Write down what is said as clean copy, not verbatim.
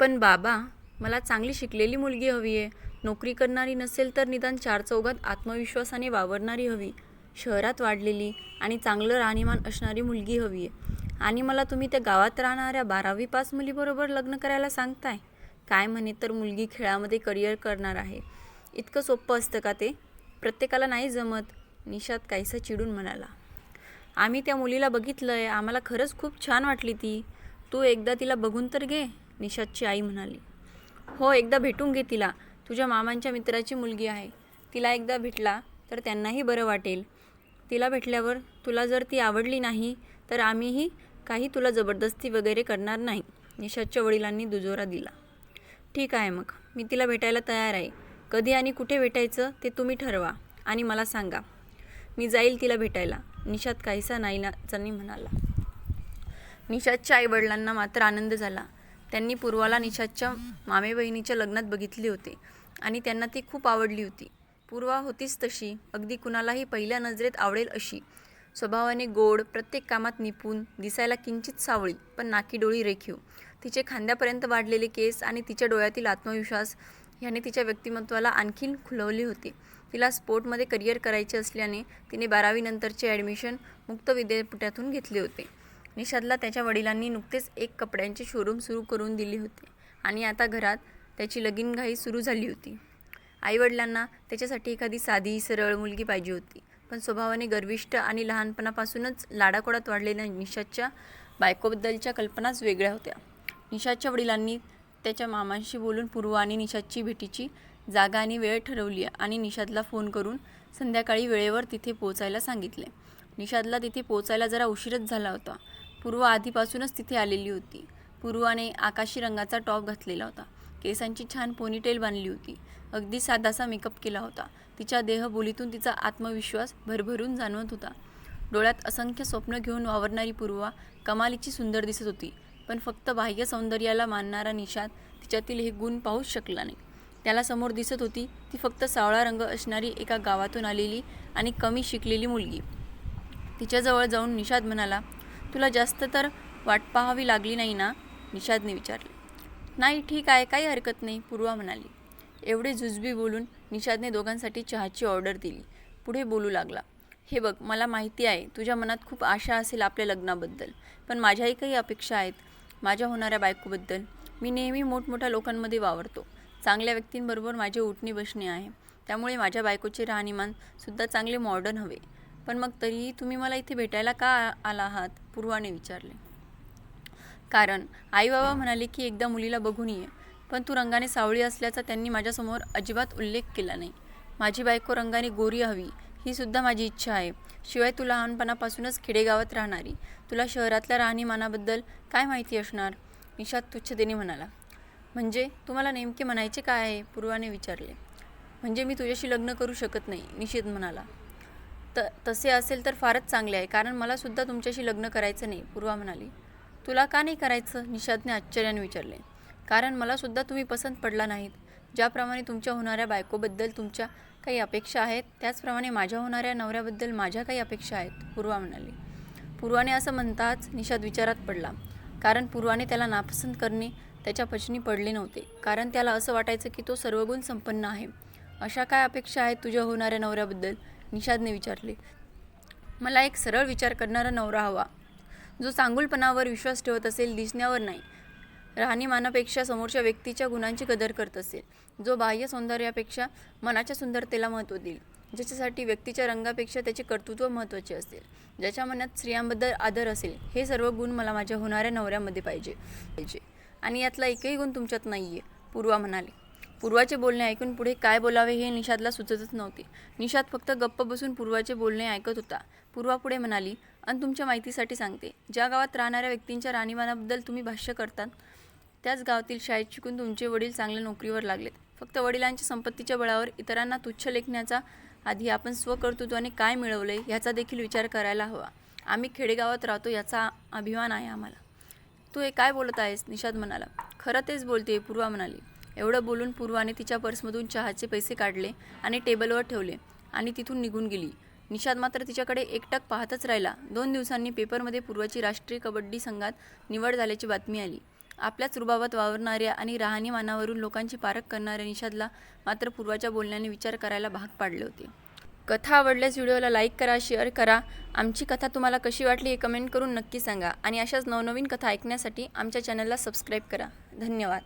पण बाबा, मला चांगली शिकलेली मुलगी हवी आहे. नोकरी करणारी नसेल तर निदान चार चौघात आत्मविश्वासाने वावरणारी हवी. शहरात वाढलेली आणि चांगलं राहणीमान असणारी मुलगी हवी आहे. आणि मला तुम्ही त्या गावात राहणाऱ्या 12वी पास मुलीबरोबर लग्न करायला सांगताय. काय म्हणे तर मुलगी खेळामध्ये करिअर करणार आहे. इतकं सोपं असतं का ते? प्रत्येकाला नाही जमत. निशात काहीसा चिडून म्हणाला. आम्ही त्या मुलीला बघितलंय. आम्हाला खरंच खूप छान वाटली ती. तू एकदा तिला बघून तर घे, निशातची आई म्हणाली. हो, एकदा भेटून घे तिला. तुझ्या मामांच्या मित्राची मुलगी आहे. तिला एकदा भेटला तर त्यांनाही बरं वाटेल. तिला भेटल्यावर तुला जर ती आवडली नाही तर आम्हीही काही तुला जबरदस्ती वगैरे करणार नाही, निशातच्या वडिलांनी दुजोरा दिला. ठीक आहे मग, मी तिला भेटायला तयार आहे. कधी आणि कुठे भेटायचं ते तुम्ही ठरवा आणि मला सांगा. मी जाईल तिला भेटायला, निशात काहीसा नाईलाजाने म्हणाला. निशातच्या आईवडिलांना मात्र आनंद झाला. त्यांनी पूर्वाला निशातच्या मामेबहिणीच्या लग्नात बघितले होते आणि त्यांना ती खूप आवडली होती. पूर्वा होतीच तशी, अगदी कुणालाही पहिल्या नजरेत आवडेल अशी. स्वभावाने गोड, प्रत्येक कामात निपुण, दिसायला किंचित सावळी पण नाकीडोळी रेखीव. तिचे खांद्यापर्यंत वाढलेले केस आणि तिच्या डोळ्यातील आत्मविश्वास ह्याने तिच्या व्यक्तिमत्वाला आणखीन खुलवले होते. तिला स्पोर्टमध्ये करिअर करायचे असल्याने तिने 12वी नंतरचे ॲडमिशन मुक्त विद्यापीठातून घेतले होते. निशादला त्याच्या वडिलांनी नुकतेच एक कपड्यांचे शोरूम सुरू करून दिले होते आणि आता घरात त्याची लगीनघाई सुरू झाली होती. आईवडिलांना त्याच्यासाठी एखादी साधी सरळ मुलगी पाहिजे होती. पण स्वभावाने गर्विष्ठ आणि लहानपणापासूनच लाडाकोडात वाढलेल्या निशादच्या बायकोबद्दलच्या कल्पनाच वेगळ्या होत्या. निशादच्या वडिलांनी त्याच्या मामांशी बोलून पूर्वा आणि निशादची भेटीची जागा आणि वेळ ठरवली आणि निशादला फोन करून संध्याकाळी वेळेवर तिथे पोहोचायला सांगितले. निशादला तिथे पोहोचायला जरा उशीरच झाला होता. पूर्वा आधीपासूनच तिथे आलेली होती. पूर्वाने आकाशी रंगाचा टॉप घातलेला होता. केसांची छान पोनीटेल बांधली होती. अगदी साधासा मेकअप केला होता. तिच्या देहबोलीतून तिचा आत्मविश्वास भरभरून जाणवत होता. डोळ्यात असंख्य स्वप्न घेऊन वावरणारी पूर्वा कमालीची सुंदर दिसत होती. पण फक्त बाह्य सौंदर्याला मानणारा निशाद तिच्यातील हे गुण पाहूच शकला नाही. त्याला समोर दिसत होती ती फक्त सावळा रंग असणारी एका गावातून आलेली आणि कमी शिकलेली मुलगी. तिच्याजवळ जाऊन निशाद म्हणाला, तुला जास्त तर वाट पाहावी लागली नाही ना? निशादने विचारले. नाही, ठीक आहे, काही हरकत नाही, पूर्वा म्हणाली. एवढे जुजबी बोलून निशादने दोघांसाठी चहाची ऑर्डर दिली. पुढे बोलू लागला. हे बघ, मला माहिती आहे तुझ्या मनात खूप आशा असेल आपल्या लग्नाबद्दल, पण माझ्याही काही अपेक्षा आहेत माझ्या होणाऱ्या बायकोबद्दल. मी नेहमी मोठमोठ्या लोकांमध्ये वावरतो. चांगल्या व्यक्तींबरोबर माझे उठणे बसणे आहे. त्यामुळे माझ्या बायकोचे राहणीमान सुद्धा चांगले मॉडर्न हवे. पण मग तरीही तुम्ही मला इथे भेटायला का आला आहात? पूर्वाने विचारले. कारण आई बाबा म्हणाले की एकदा मुलीला बघून ये. पण तू रंगाने सावळी असल्याचा त्यांनी माझ्यासमोर अजिबात उल्लेख केला नाही. माझी बायको रंगाने गोरी हवी ही सुद्धा माझी इच्छा आहे. शिवाय तू लहानपणापासूनच खेडेगावात राहणारी, तुला शहरातल्या राहणीमानाबद्दल काय माहिती असणार? निशाद तुच्छतेने म्हणाला. म्हणजे तुम्हाला नेमके म्हणायचे काय आहे? पूर्वाने विचारले. म्हणजे मी तुझ्याशी लग्न करू शकत नाही, निषेध म्हणाला. तसे असेल तर फारच चांगले आहे, कारण मला सुद्धा तुमच्याशी लग्न करायचं नाही, पूर्वा म्हणाली. तुला का नाही करायचं? निशादने आश्चर्याने विचारले. कारण मला सुद्धा तुम्ही पसंत पडला नाहीत. ज्याप्रमाणे तुमच्या होणाऱ्या बायकोबद्दल तुमच्या काही अपेक्षा आहेत, त्याचप्रमाणे माझ्या होणाऱ्या नवऱ्याबद्दल माझ्या काही अपेक्षा आहेत, पूर्वा म्हणाली. पूर्वाने असं म्हणताच निशाद विचारात पडला. कारण पूर्वाने त्याला नापसंत करणे त्याच्या पचनी पडले नव्हते. कारण त्याला असं वाटायचं की तो सर्वगुण संपन्न आहे. अशा काय अपेक्षा आहेत तुझ्या होणाऱ्या नवऱ्याबद्दल? निशादने विचारले. मला एक सरळ विचार करणारा नवरा हवा, जो चांगुलपणावर विश्वास ठेवत असेल, दिसण्यावर नाही. राहणीमानापेक्षा समोरच्या व्यक्तीच्या गुणांची कदर करत असेल. जो बाह्य सौंदर्यापेक्षा मनाच्या सुंदरतेला महत्त्व देईल. ज्याच्यासाठी व्यक्तीच्या रंगापेक्षा त्याचे कर्तृत्व महत्त्वाचे असेल. ज्याच्या मनात स्त्रियांबद्दल आदर असेल. हे सर्व गुण मला माझ्या होणाऱ्या नवऱ्यामध्ये पाहिजे. आणि यातला एकही गुण तुमच्यात नाही आहे, पूर्वा म्हणाली. पूर्वाचे बोलणे ऐकून पुढे काय बोलावे हे निशादला सुचतच नव्हते. निशाद फक्त गप्प बसून पूर्वाचे बोलणे ऐकत होता. पूर्वा पुढे म्हणाली, आणि तुमच्या माहितीसाठी सांगते, ज्या गावात राहणाऱ्या व्यक्तींच्या राहणीमानाबद्दल तुम्ही भाष्य करतात, त्याच गावातील शाळेत शिकून तुमचे वडील चांगल्या नोकरीवर लागलेत. फक्त वडिलांच्या संपत्तीच्या बळावर इतरांना तुच्छ लेखण्याचा आधी आपण स्वकर्तृत्वाने काय मिळवले ह्याचा देखील विचार करायला हवा. आम्ही खेडेगावात राहतो याचा अभिमान आहे आम्हाला. तू हे काय बोलत आहेस? निशाद म्हणाला. खरं तेच बोलते, पूर्वा म्हणाली. एवढं बोलून पूर्वाने तिच्या पर्समधून चहाचे पैसे काढले आणि टेबलवर ठेवले आणि तिथून निघून गेली. निशाद मात्र तिच्याकडे एकटक पाहतच राहिला. 2 दिवसांनी पेपरमध्ये पूर्वाची राष्ट्रीय कबड्डी संघात निवड झाल्याची बातमी आली. आपल्याच रुबाबात वावरणाऱ्या आणि राहणीमानावरून लोकांची पारख करणाऱ्या निषादला मात्र पूर्वाच्या बोलण्याने विचार करायला भाग पाडले होते. कथा आवडल्यास व्हिडिओला लाईक करा, शेअर करा. आमची कथा तुम्हाला कशी वाटली हे कमेंट करून नक्की सांगा आणि अशाच नवनवीन कथा ऐकण्यासाठी आमच्या चॅनलला सबस्क्राईब करा. धन्यवाद.